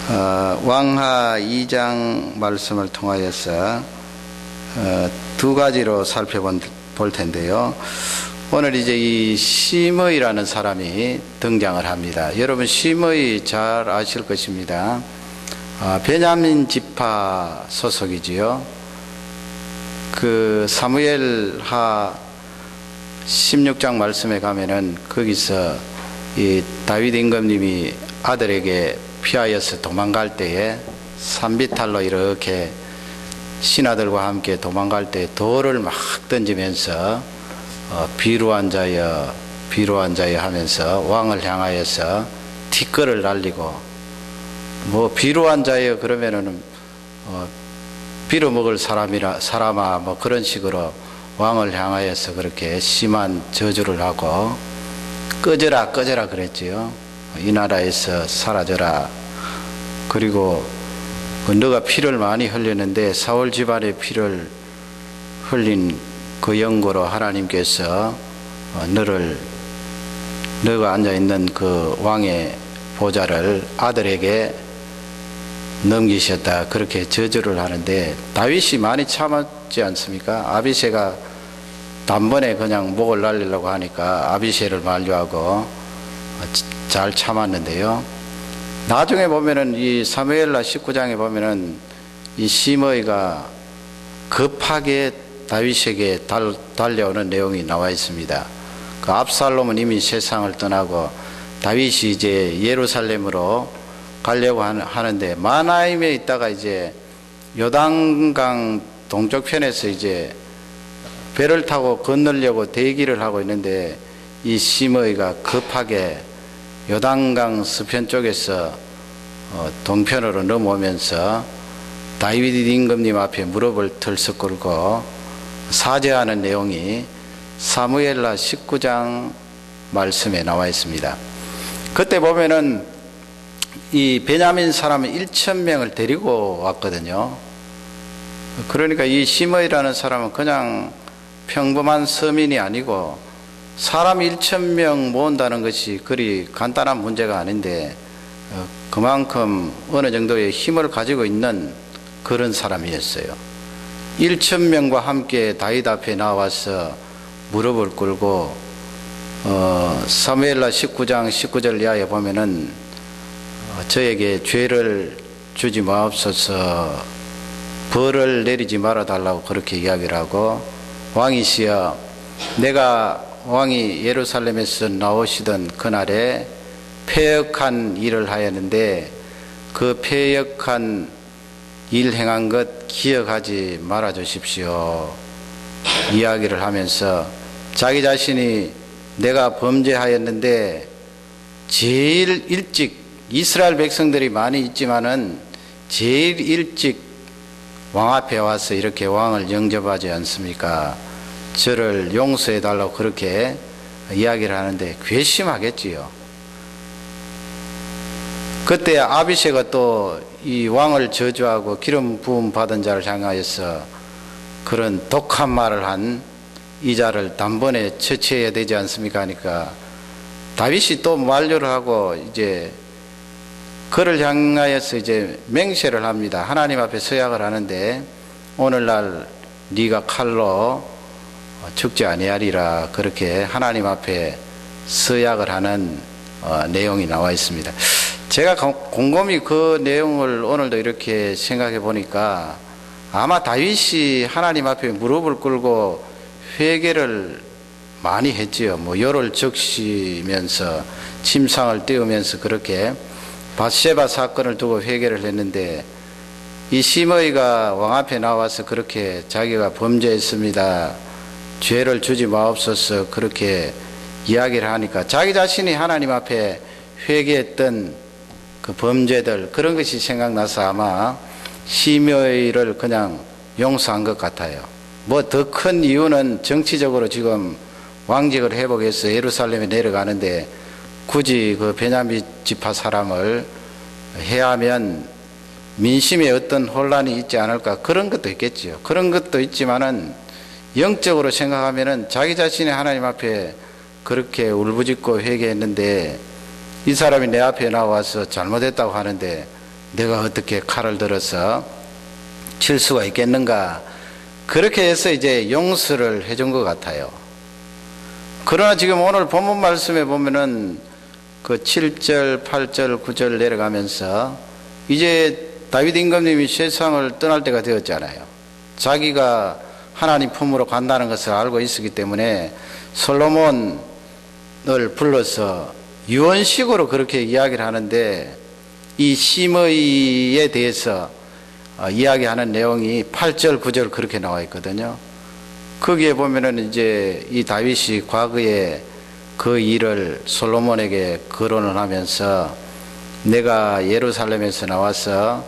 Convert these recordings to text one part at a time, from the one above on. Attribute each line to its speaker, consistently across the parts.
Speaker 1: 왕하 2장 말씀을 통하여서 두 가지로 살펴볼 텐데요. 오늘 이제 이 시므이라는 사람이 등장을 합니다. 여러분 시므이 잘 아실 것입니다. 베냐민 지파 소속이지요. 그 사무엘하 16장 말씀에 가면은 거기서 이 다윗 임금님이 아들에게 피하여서 도망갈 때에 산비탈로 이렇게 신하들과 함께 도망갈 때 돌을 막 던지면서 비루한 자여 비루한 자여 하면서 왕을 향하여서 티끌을 날리고, 뭐 비루한 자여 그러면은 빌어먹을 사람아 뭐 그런 식으로 왕을 향하여서 그렇게 심한 저주를 하고 꺼져라 꺼져라 그랬지요. 이 나라에서 사라져라. 그리고 너가 피를 많이 흘렸는데 사울 집안의 피를 흘린 그 연고로 하나님께서 너가 앉아있는 그 왕의 보좌를 아들에게 넘기셨다. 그렇게 저주를 하는데 다윗이 많이 참았지 않습니까? 아비새가 단번에 그냥 목을 날리려고 하니까 아비새를 만류하고 잘 참았는데요. 나중에 보면은 이 사무엘하 19장에 보면은 이 시므이가 급하게 다윗에게 달려오는 내용이 나와 있습니다. 그 압살롬은 이미 세상을 떠나고 다윗이 이제 예루살렘으로 가려고 하는데 마나임에 있다가 이제 요단강 동쪽 편에서 이제 배를 타고 건너려고 대기를 하고 있는데 이 시므이가 급하게 요단강 서편 쪽에서 동편으로 넘어오면서 다윗 임금님 앞에 무릎을 털썩 꿇고 사죄하는 내용이 사무엘하 19장 말씀에 나와 있습니다. 그때 보면은 이 베냐민 사람은 1,000명을 데리고 왔거든요. 그러니까 이 시므이라는 사람은 그냥 평범한 서민이 아니고 사람 1,000명 모은다는 것이 그리 간단한 문제가 아닌데 그만큼 어느 정도의 힘을 가지고 있는 그런 사람이었어요. 1,000명과 함께 다윗 앞에 나와서 무릎을 꿇고 사무엘하 19장 19절 이하에 보면은 저에게 죄를 주지 마옵소서, 벌을 내리지 말아 달라고 그렇게 이야기를 하고, 왕이시여 내가 왕이 예루살렘에서 나오시던 그날에 패역한 일을 하였는데 그 패역한 일 행한 것 기억하지 말아 주십시오 이야기를 하면서 자기 자신이 내가 범죄하였는데 제일 일찍, 이스라엘 백성들이 많이 있지만은 제일 일찍 왕 앞에 와서 이렇게 왕을 영접하지 않습니까? 저를 용서해 달라고 그렇게 이야기를 하는데 괘씸하겠지요. 그때 아비새가 또 이 왕을 저주하고 기름 부음 받은 자를 향하여서 그런 독한 말을 한 이 자를 단번에 처치해야 되지 않습니까? 하니까 다윗이 또 만류를 하고 이제 그를 향하여서 이제 맹세를 합니다. 하나님 앞에 서약을 하는데 오늘날 네가 칼로 죽지 아니하리라 그렇게 하나님 앞에 서약을 하는 내용이 나와 있습니다. 제가 곰곰이 그 내용을 오늘도 이렇게 생각해 보니까 아마 다윗이 하나님 앞에 무릎을 꿇고 회개를 많이 했지요. 뭐 혀를 적시면서 침상을 띄우면서 그렇게 밧세바 사건을 두고 회개를 했는데 이 시므이가 왕 앞에 나와서 그렇게 자기가 범죄했습니다, 죄를 주지 마옵소서 그렇게 이야기를 하니까 자기 자신이 하나님 앞에 회개했던 그 범죄들 그런 것이 생각나서 아마 시므이를 그냥 용서한 것 같아요. 뭐 더 큰 이유는 정치적으로 지금 왕직을 회복해서 예루살렘에 내려가는데 굳이 그 베냐민 지파 사람을 해하면 민심에 어떤 혼란이 있지 않을까 그런 것도 있겠지요. 그런 것도 있지만은 영적으로 생각하면은 자기 자신이 하나님 앞에 그렇게 울부짖고 회개했는데 이 사람이 내 앞에 나와서 잘못했다고 하는데 내가 어떻게 칼을 들어서 칠 수가 있겠는가. 그렇게 해서 이제 용서를 해준 것 같아요. 그러나 지금 오늘 본문 말씀에 보면은 그 7절, 8절, 9절 내려가면서 이제 다윗 임금님이 세상을 떠날 때가 되었잖아요. 자기가 하나님 품으로 간다는 것을 알고 있었기 때문에 솔로몬을 불러서 유언식으로 그렇게 이야기를 하는데, 이 심의에 대해서 이야기하는 내용이 8절, 9절 그렇게 나와 있거든요. 거기에 보면은 이제 이 다윗이 과거에 그 일을 솔로몬에게 거론을 하면서, 내가 예루살렘에서 나와서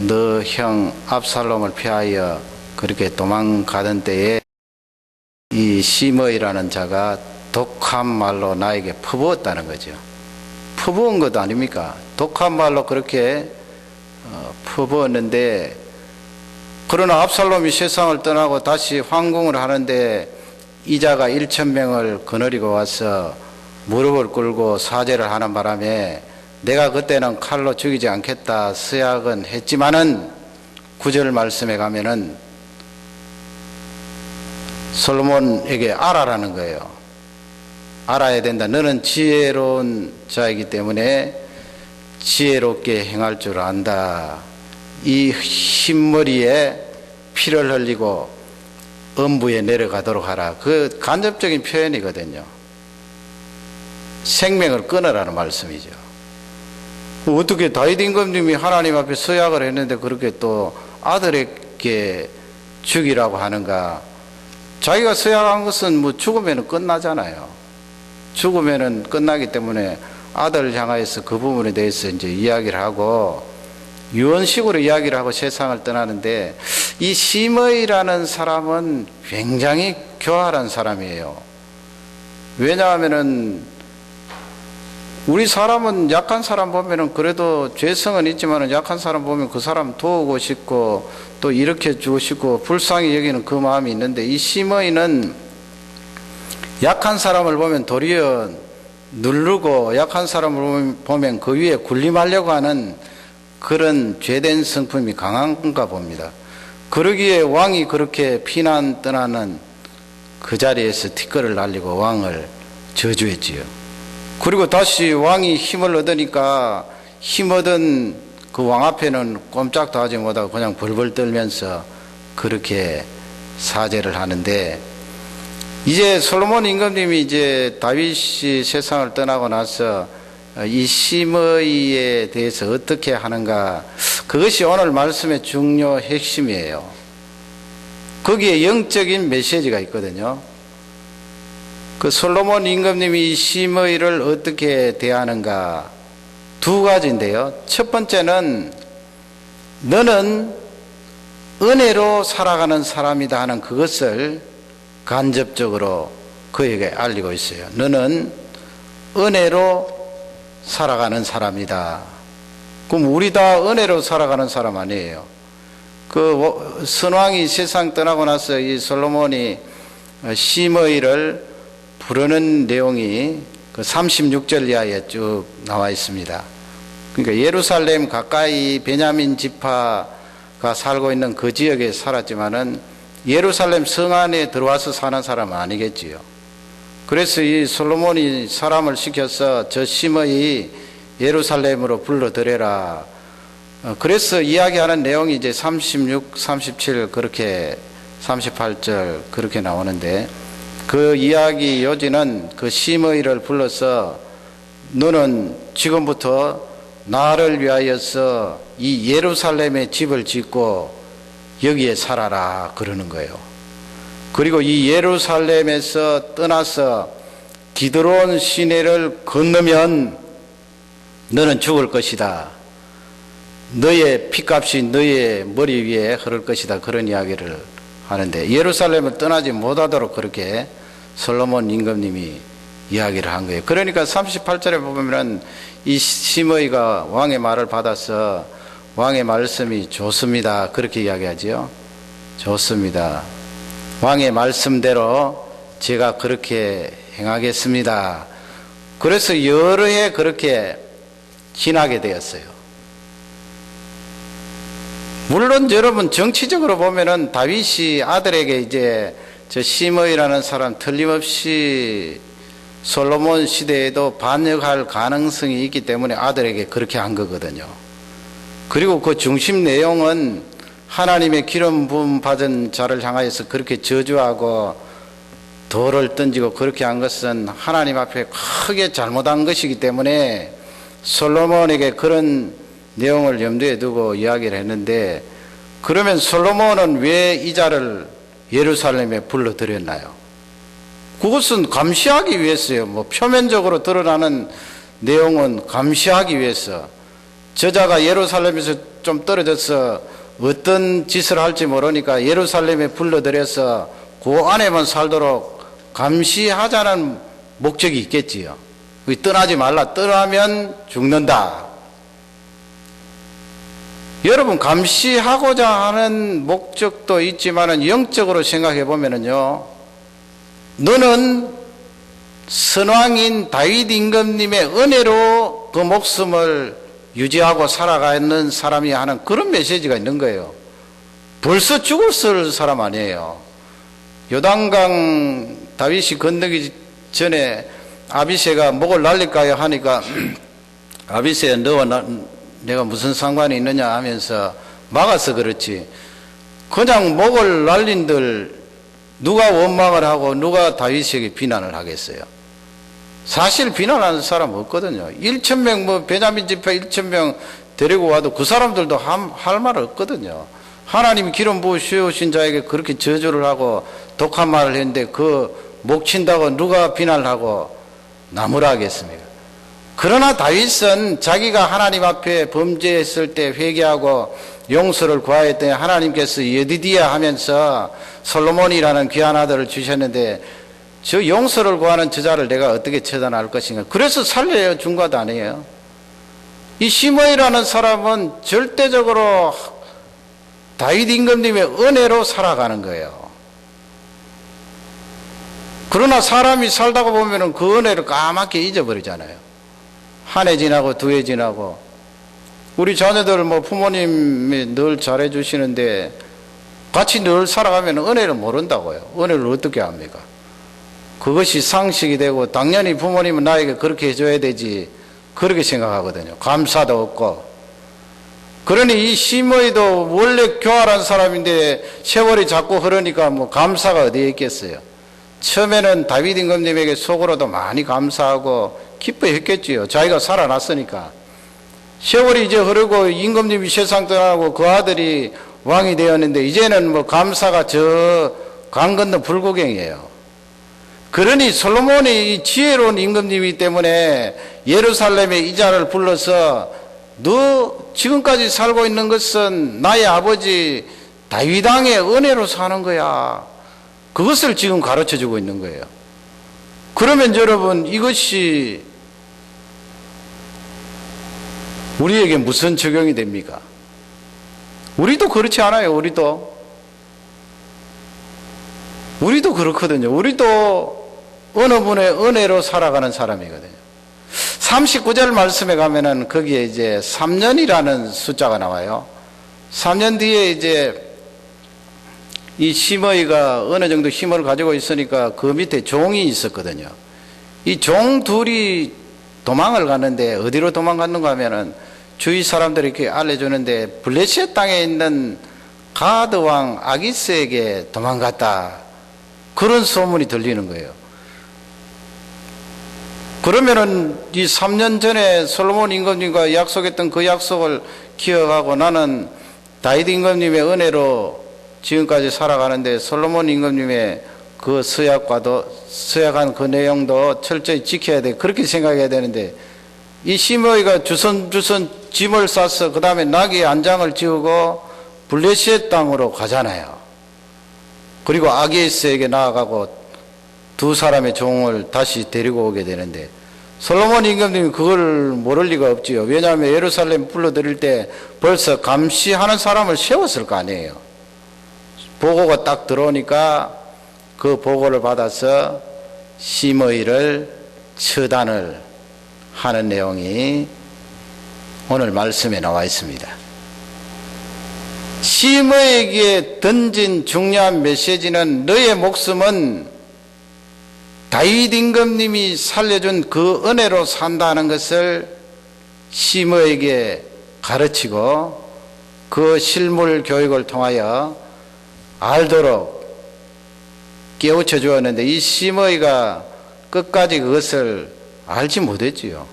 Speaker 1: 너 형 압살롬을 피하여 그렇게 도망가던 때에 이 심의라는 자가 독한 말로 나에게 퍼부었다는 거죠. 퍼부은 것도 아닙니까? 독한 말로 그렇게 퍼부었는데, 그러나 압살롬이 세상을 떠나고 다시 황궁을 하는데 이자가 1,000명을 거느리고 와서 무릎을 꿇고 사죄를 하는 바람에 내가 그때는 칼로 죽이지 않겠다 서약은 했지만은 9절 말씀에 가면은 솔로몬에게 알아라는 거예요. 알아야 된다. 너는 지혜로운 자이기 때문에 지혜롭게 행할 줄 안다. 이 흰머리에 피를 흘리고 음부에 내려가도록 하라. 그 간접적인 표현이거든요. 생명을 끊으라는 말씀이죠. 어떻게 다윗 임금님이 하나님 앞에 서약을 했는데 그렇게 또 아들에게 죽이라고 하는가. 자기가 서약한 것은 뭐 죽으면 끝나잖아요. 죽으면 끝나기 때문에 아들을 향하여서 그 부분에 대해서 이제 이야기를 하고 유언식으로 이야기를 하고 세상을 떠나는데, 이 심의라는 사람은 굉장히 교활한 사람이에요. 왜냐하면은 우리 사람은 약한 사람 보면은 그래도 죄성은 있지만은 약한 사람 보면 그 사람 도우고 싶고 또 일으켜 주고 싶고 불쌍히 여기는 그 마음이 있는데, 이 심의는 약한 사람을 보면 도리어 누르고 약한 사람을 보면 그 위에 군림하려고 하는 그런 죄된 성품이 강한가 봅니다. 그러기에 왕이 그렇게 피난 떠나는 그 자리에서 티끌을 날리고 왕을 저주했지요. 그리고 다시 왕이 힘을 얻으니까 힘 얻은 그 왕 앞에는 꼼짝도 하지 못하고 그냥 벌벌 떨면서 그렇게 사죄를 하는데, 이제 솔로몬 임금님이 이제 다윗이 세상을 떠나고 나서 이 심의에 대해서 어떻게 하는가, 그것이 오늘 말씀의 중요 핵심이에요. 거기에 영적인 메시지가 있거든요. 그 솔로몬 임금님이 이 심의를 어떻게 대하는가, 두 가지인데요. 첫 번째는 너는 은혜로 살아가는 사람이다 하는 그것을 간접적으로 그에게 알리고 있어요. 너는 은혜로 살아가는 사람이다. 그럼 우리 다 은혜로 살아가는 사람 아니에요. 그 선왕이 세상 떠나고 나서 이 솔로몬이 심의를 부르는 내용이 그 36절 이하에 쭉 나와 있습니다. 그러니까 예루살렘 가까이 베냐민 지파가 살고 있는 그 지역에 살았지만은 예루살렘 성 안에 들어와서 사는 사람은 아니겠지요. 그래서 이 솔로몬이 사람을 시켜서 저 심의 예루살렘으로 불러들여라. 그래서 이야기하는 내용이 이제 36, 37 그렇게 38절 그렇게 나오는데, 그 이야기 요지는 그 심의를 불러서 너는 지금부터 나를 위하여서 이 예루살렘에 집을 짓고 여기에 살아라 그러는 거예요. 그리고 이 예루살렘에서 떠나서 기드론 시내를 건너면 너는 죽을 것이다. 너의 피값이 너의 머리 위에 흐를 것이다. 그런 이야기를 하는데, 예루살렘을 떠나지 못하도록 그렇게 솔로몬 임금님이 이야기를 한 거예요. 그러니까 38절에 보면은 이 심의가 왕의 말을 받아서 왕의 말씀이 좋습니다. 그렇게 이야기하지요. 좋습니다. 왕의 말씀대로 제가 그렇게 행하겠습니다. 그래서 여러 해 그렇게 지나게 되었어요. 물론 여러분 정치적으로 보면은 다윗이 아들에게 이제 저 시므이라는 사람 틀림없이 솔로몬 시대에도 반역할 가능성이 있기 때문에 아들에게 그렇게 한 거거든요. 그리고 그 중심 내용은 하나님의 기름 부음 받은 자를 향하여서 그렇게 저주하고 돌을 던지고 그렇게 한 것은 하나님 앞에 크게 잘못한 것이기 때문에 솔로몬에게 그런 내용을 염두에 두고 이야기를 했는데, 그러면 솔로몬은 왜 이 자를 예루살렘에 불러들였나요? 그것은 감시하기 위해서요. 뭐 표면적으로 드러나는 내용은 감시하기 위해서, 저자가 예루살렘에서 좀 떨어져서 어떤 짓을 할지 모르니까 예루살렘에 불러들여서 그 안에만 살도록 감시하자는 목적이 있겠지요. 떠나지 말라, 떠나면 죽는다. 여러분, 감시하고자 하는 목적도 있지만은 영적으로 생각해 보면은요, 너는 선왕인 다윗 임금님의 은혜로 그 목숨을 유지하고 살아가는 사람이 하는 그런 메시지가 있는 거예요. 벌써 죽었을 사람 아니에요. 요단강 다윗이 건너기 전에 아비새가 목을 날릴까요 하니까 아비새야, 너와 내가 무슨 상관이 있느냐 하면서 막아서 그렇지, 그냥 목을 날린들 누가 원망을 하고 누가 다윗에게 비난을 하겠어요? 사실 비난하는 사람 없거든요. 1,000명 뭐 베냐민 지파 1,000명 데리고 와도 그 사람들도 할 말 없거든요. 하나님이 기름 부어 씌우신 자에게 그렇게 저주를 하고 독한 말을 했는데 그 목 친다고 누가 비난을 하고 나무라 하겠습니까? 그러나 다윗은 자기가 하나님 앞에 범죄했을 때 회개하고 용서를 구하였더니 하나님께서 여디디야 하면서 솔로몬이라는 귀한 아들을 주셨는데, 저 용서를 구하는 저자를 내가 어떻게 처단할 것인가. 그래서 살려요 준 것 아니에요. 이 시므이라는 사람은 절대적으로 다윗 임금님의 은혜로 살아가는 거예요. 그러나 사람이 살다가 보면은 그 은혜를 까맣게 잊어버리잖아요. 한 해 지나고 두 해 지나고. 우리 자녀들 뭐 부모님이 늘 잘해 주시는데 같이 늘 살아가면 은혜를 모른다고요. 은혜를 어떻게 합니까? 그것이 상식이 되고 당연히 부모님은 나에게 그렇게 해줘야 되지, 그렇게 생각하거든요. 감사도 없고. 그러니 이 시므이도 원래 교활한 사람인데 세월이 자꾸 흐르니까 뭐 감사가 어디에 있겠어요. 처음에는 다윗 임금님에게 속으로도 많이 감사하고 기뻐했겠지요. 자기가 살아났으니까. 세월이 이제 흐르고 임금님이 세상 떠나고 그 아들이 왕이 되었는데 이제는 뭐 감사가 저 강 건너 불구경이에요. 그러니 솔로몬이 이 지혜로운 임금님이기 때문에 예루살렘에 이 자를 불러서 너 지금까지 살고 있는 것은 나의 아버지 다윗 왕의 은혜로 사는 거야. 그것을 지금 가르쳐 주고 있는 거예요. 그러면 여러분, 이것이 우리에게 무슨 적용이 됩니까? 우리도 그렇지 않아요. 우리도 그렇거든요. 우리도 어느 분의 은혜로 살아가는 사람이거든요. 39절 말씀에 가면은 거기에 이제 3년이라는 숫자가 나와요. 3년 뒤에 이제 이 시므이가 어느 정도 힘을 가지고 있으니까 그 밑에 종이 있었거든요. 이 종 둘이 도망을 갔는데 어디로 도망갔는가 하면은 주위 사람들이 이렇게 알려주는데 블레셋 땅에 있는 가드 왕 아기스에게 도망갔다, 그런 소문이 들리는 거예요. 그러면은 이 3년 전에 솔로몬 임금님과 약속했던 그 약속을 기억하고 나는 다윗 임금님의 은혜로 지금까지 살아가는데 솔로몬 임금님의 그 서약한 그 내용도 철저히 지켜야 돼, 그렇게 생각해야 되는데, 이 시므이가 주선주선 짐을 싸서 그 다음에 나귀 안장을 지우고 블레셋 땅으로 가잖아요. 그리고 아기스에게 나아가고 두 사람의 종을 다시 데리고 오게 되는데, 솔로몬 임금님이 그걸 모를 리가 없지요. 왜냐하면 예루살렘 불러들일 때 벌써 감시하는 사람을 세웠을 거 아니에요. 보고가 딱 들어오니까 그 보고를 받아서 시므이를 처단을 하는 내용이 오늘 말씀에 나와 있습니다. 시므에게 던진 중요한 메시지는 너의 목숨은 다윗 임금님이 살려준 그 은혜로 산다는 것을 시므에게 가르치고 그 실물 교육을 통하여 알도록 깨우쳐 주었는데 이 시므이가 끝까지 그것을 알지 못했지요.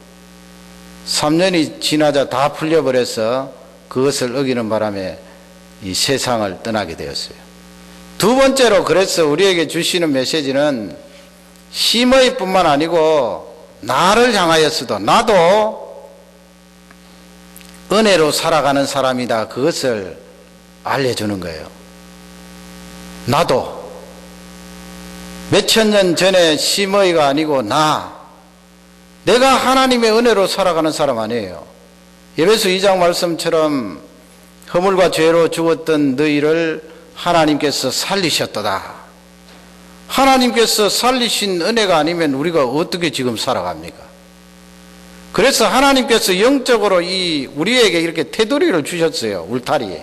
Speaker 1: 3년이 지나자 다 풀려버려서 그것을 어기는 바람에 이 세상을 떠나게 되었어요. 두 번째로 그래서 우리에게 주시는 메시지는 시므이뿐만 아니고 나를 향하여서도 나도 은혜로 살아가는 사람이다. 그것을 알려주는 거예요. 나도 몇천 년 전에 시므이가 아니고 내가 하나님의 은혜로 살아가는 사람 아니에요. 에베소 2장 말씀처럼 허물과 죄로 죽었던 너희를 하나님께서 살리셨도다. 하나님께서 살리신 은혜가 아니면 우리가 어떻게 지금 살아갑니까? 그래서 하나님께서 영적으로 우리에게 이렇게 테두리를 주셨어요. 울타리.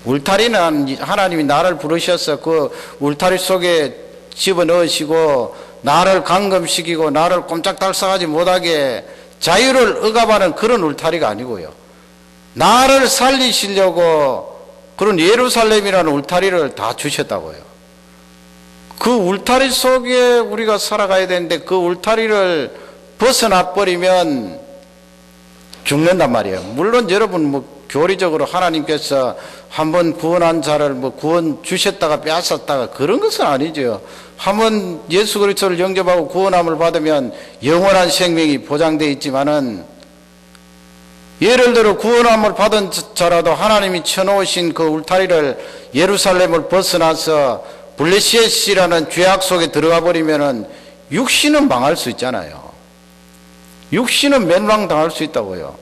Speaker 1: 울타리는 하나님이 나를 부르셔서 그 울타리 속에 집어넣으시고 나를 감금시키고 나를 꼼짝달싹하지 못하게 자유를 억압하는 그런 울타리가 아니고요. 나를 살리시려고 그런 예루살렘이라는 울타리를 다 주셨다고요. 그 울타리 속에 우리가 살아가야 되는데 그 울타리를 벗어나 버리면 죽는단 말이에요. 물론 여러분 교리적으로 하나님께서 한번 구원한 자를 구원 주셨다가 빼앗았다가 그런 것은 아니죠. 한번 예수 그리스도를 영접하고 구원함을 받으면 영원한 생명이 보장되어 있지만은 예를 들어 구원함을 받은 자라도 하나님이 쳐놓으신 그 울타리를 예루살렘을 벗어나서 블레셋이라는 죄악 속에 들어가 버리면은 육신은 망할 수 있잖아요. 육신은 멸망당할 수 있다고요.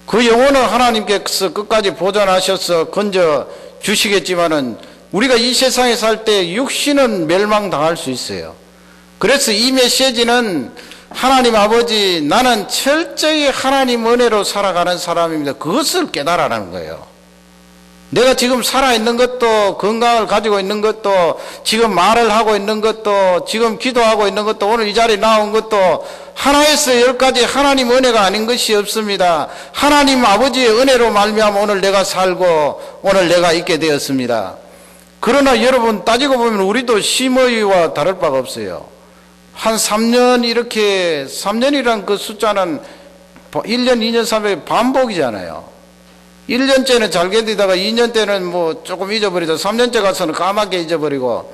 Speaker 1: 그 영혼은 하나님께서 끝까지 보존하셔서 건져 주시겠지만은 우리가 이 세상에 살 때 육신은 멸망당할 수 있어요. 그래서 이 메시지는 하나님 아버지 나는 철저히 하나님 은혜로 살아가는 사람입니다. 그것을 깨달아라는 거예요. 내가 지금 살아있는 것도 건강을 가지고 있는 것도 지금 말을 하고 있는 것도 지금 기도하고 있는 것도 오늘 이 자리에 나온 것도 하나에서 10가지 하나님 은혜가 아닌 것이 없습니다. 하나님 아버지의 은혜로 말미암아 오늘 내가 살고 오늘 내가 있게 되었습니다. 그러나 여러분 따지고 보면 우리도 시므이와 다를 바가 없어요. 한 3년 이렇게 3년이란 그 숫자는 1년, 2년, 3년 반복이잖아요. 1년째는 잘 견디다가 2년째는 조금 잊어버리다 3년째 가서는 까맣게 잊어버리고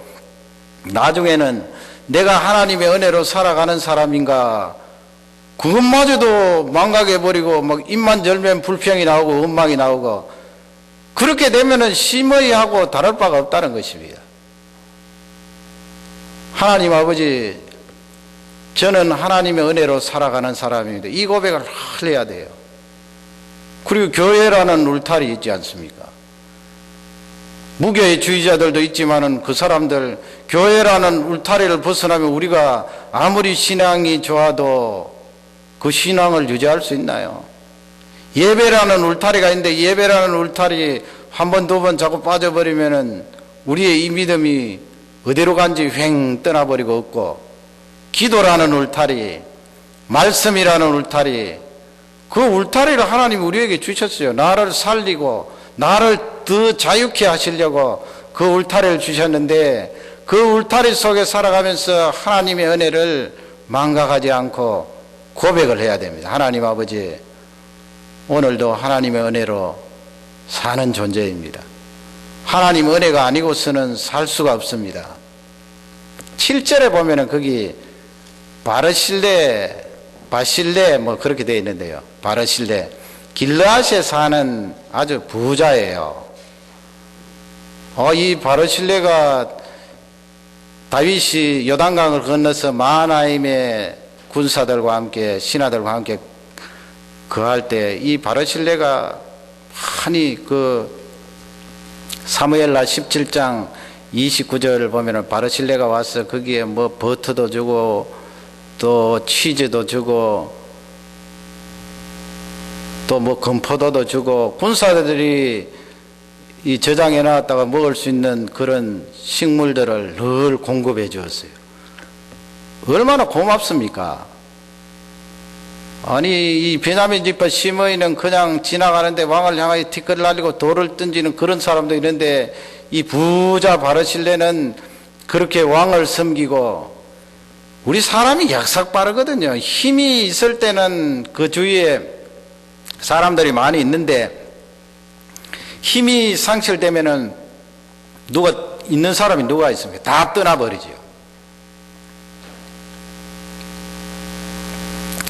Speaker 1: 나중에는 내가 하나님의 은혜로 살아가는 사람인가 그것마저도 망각해버리고 입만 열면 불평이 나오고 원망이 나오고 그렇게 되면은 시므이하고 다를 바가 없다는 것입니다. 하나님 아버지 저는 하나님의 은혜로 살아가는 사람입니다. 이 고백을 늘 해야 돼요. 그리고 교회라는 울타리 있지 않습니까? 무교의 주의자들도 있지만은 그 사람들 교회라는 울타리를 벗어나면 우리가 아무리 신앙이 좋아도 그 신앙을 유지할 수 있나요? 예배라는 울타리가 있는데 예배라는 울타리 한 번, 두 번 자꾸 빠져버리면은 우리의 이 믿음이 어디로 간지 휑 떠나버리고 없고 기도라는 울타리, 말씀이라는 울타리 그 울타리를 하나님이 우리에게 주셨어요. 나를 살리고 나를 더 자유케 하시려고 그 울타리를 주셨는데 그 울타리 속에 살아가면서 하나님의 은혜를 망각하지 않고 고백을 해야 됩니다. 하나님 아버지 오늘도 하나님의 은혜로 사는 존재입니다. 하나님 은혜가 아니고서는 살 수가 없습니다. 7절에 보면은 거기 바르실레 그렇게 되어 있는데요. 바르실레 길르앗에 사는 아주 부자예요. 이 바르실레가 다윗이 요단강을 건너서 마하나임의 군사들과 함께 신하들과 함께 거할 때 이 바르실레가 많이 사무엘라 17장 29절을 보면은 바르실레가 와서 거기에 버터도 주고 또 치즈도 주고 또 금포도도 주고 군사들이 이 저장해 놨다가 먹을 수 있는 그런 식물들을 늘 공급해 주었어요. 얼마나 고맙습니까? 아니 이 베냐민 지파 시므이는 그냥 지나가는데 왕을 향하여 티끌을 날리고 돌을 던지는 그런 사람도 있는데, 이 부자 바르실레는 그렇게 왕을 섬기고, 우리 사람이 약삭 빠르거든요. 힘이 있을 때는 그 주위에 사람들이 많이 있는데, 힘이 상실되면은 있는 사람이 누가 있습니까? 다 떠나버리죠.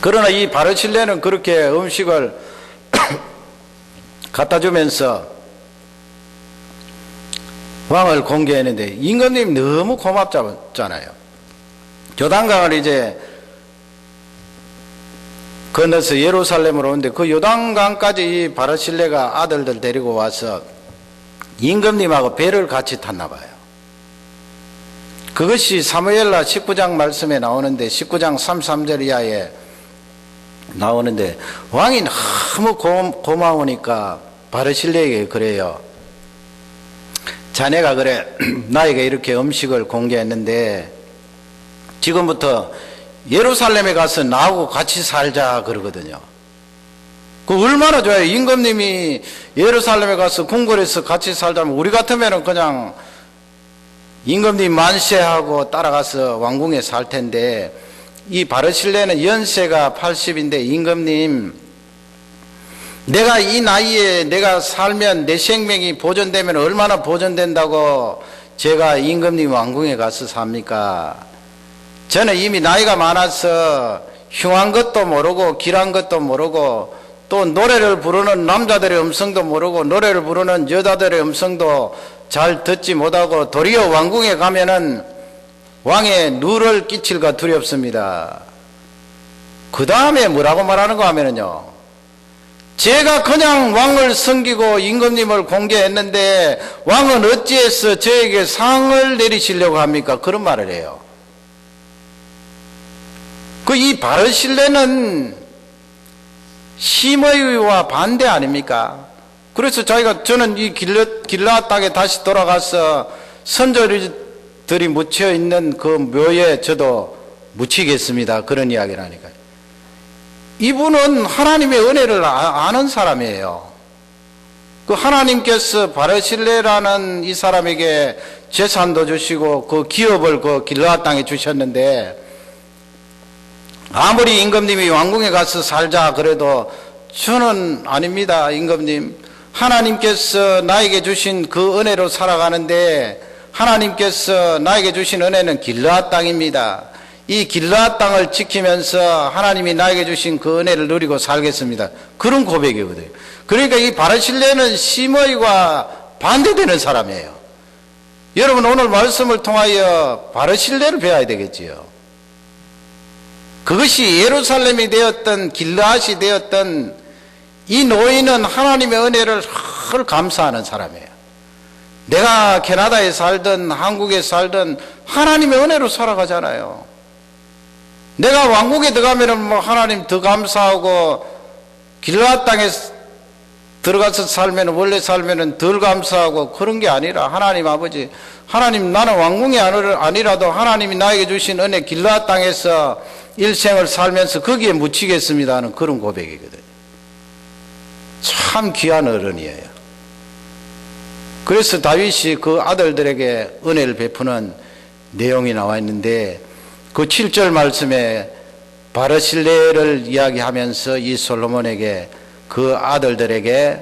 Speaker 1: 그러나 이 바르실레는 그렇게 음식을 갖다 주면서 왕을 공개했는데, 임금님이 너무 고맙잖아요. 요단강을 이제 건너서 예루살렘으로 오는데, 그 요단강까지 이 바르실레가 아들들 데리고 와서 임금님하고 배를 같이 탔나 봐요. 그것이 사무엘하 19장 말씀에 나오는데, 19장 33절 이하에 나오는데, 왕이 너무 고마우니까 바르실레에게 그래요. 자네가 그래 나에게 이렇게 음식을 공개했는데 지금부터 예루살렘에 가서 나하고 같이 살자 그러거든요. 그 얼마나 좋아요. 임금님이 예루살렘에 가서 궁궐에서 같이 살자면, 우리 같으면 그냥 임금님 만세하고 따라가서 왕궁에 살 텐데, 이 바르실레는 연세가 80인데 임금님, 내가 이 나이에 내가 살면 내 생명이 보존되면 얼마나 보존된다고 제가 임금님 왕궁에 가서 삽니까? 저는 이미 나이가 많아서 흉한 것도 모르고 길한 것도 모르고, 또 노래를 부르는 남자들의 음성도 모르고 노래를 부르는 여자들의 음성도 잘 듣지 못하고, 도리어 왕궁에 가면은 왕의 누를 끼칠까 두렵습니다. 그 다음에 뭐라고 말하는가 하면은요, 제가 그냥 왕을 섬기고 임금님을 공개했는데 왕은 어찌해서 저에게 상을 내리시려고 합니까? 그런 말을 해요. 이 바르실레는 시므이와 반대 아닙니까? 그래서 저는 이 길라 땅에 다시 돌아가서 선조들이 묻혀 있는 그 묘에 저도 묻히겠습니다. 그런 이야기를 하니까. 이분은 하나님의 은혜를 아는 사람이에요. 그 하나님께서 바르실레라는 이 사람에게 재산도 주시고 그 기업을 그 길르앗 땅에 주셨는데, 아무리 임금님이 왕궁에 가서 살자 그래도 저는 아닙니다. 임금님, 하나님께서 나에게 주신 그 은혜로 살아가는데, 하나님께서 나에게 주신 은혜는 길르앗 땅입니다. 이 길르앗 땅을 지키면서 하나님이 나에게 주신 그 은혜를 누리고 살겠습니다. 그런 고백이거든요. 그러니까 이 바르실레는 시므이와 반대되는 사람이에요. 여러분, 오늘 말씀을 통하여 바르실레를 배워야 되겠지요. 그것이 예루살렘이 되었던 길르앗이 되었던 이 노인은 하나님의 은혜를 늘 감사하는 사람이에요. 내가 캐나다에 살든 한국에 살든 하나님의 은혜로 살아가잖아요. 내가 왕국에 들어가면은 하나님 더 감사하고, 길르앗 땅에 들어가서 살면 원래 살면은 덜 감사하고, 그런 게 아니라, 하나님 아버지, 하나님, 나는 왕궁이 아니라도 하나님이 나에게 주신 은혜 길르앗 땅에서 일생을 살면서 거기에 묻히겠습니다 하는 그런 고백이거든요. 참 귀한 어른이에요. 그래서 다윗이 그 아들들에게 은혜를 베푸는 내용이 나와 있는데, 그 7절 말씀에 바르실레를 이야기하면서 이 솔로몬에게 그 아들들에게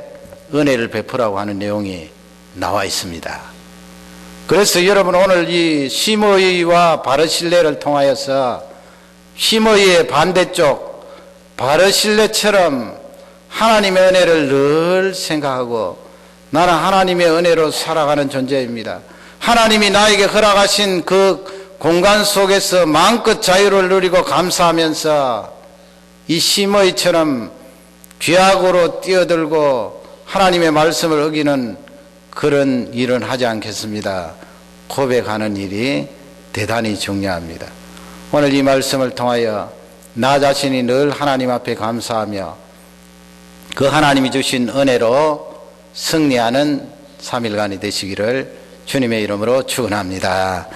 Speaker 1: 은혜를 베푸라고 하는 내용이 나와 있습니다. 그래서 여러분, 오늘 이 시므이와 바르실레를 통하여서 시므이의 반대쪽 바르실레처럼 하나님의 은혜를 늘 생각하고, 나는 하나님의 은혜로 살아가는 존재입니다. 하나님이 나에게 허락하신 그 공간 속에서 마음껏 자유를 누리고 감사하면서 이 시므이처럼 죄악으로 뛰어들고 하나님의 말씀을 어기는 그런 일은 하지 않겠습니다. 고백하는 일이 대단히 중요합니다. 오늘 이 말씀을 통하여 나 자신이 늘 하나님 앞에 감사하며 그 하나님이 주신 은혜로 승리하는 3일간이 되시기를 주님의 이름으로 축원합니다.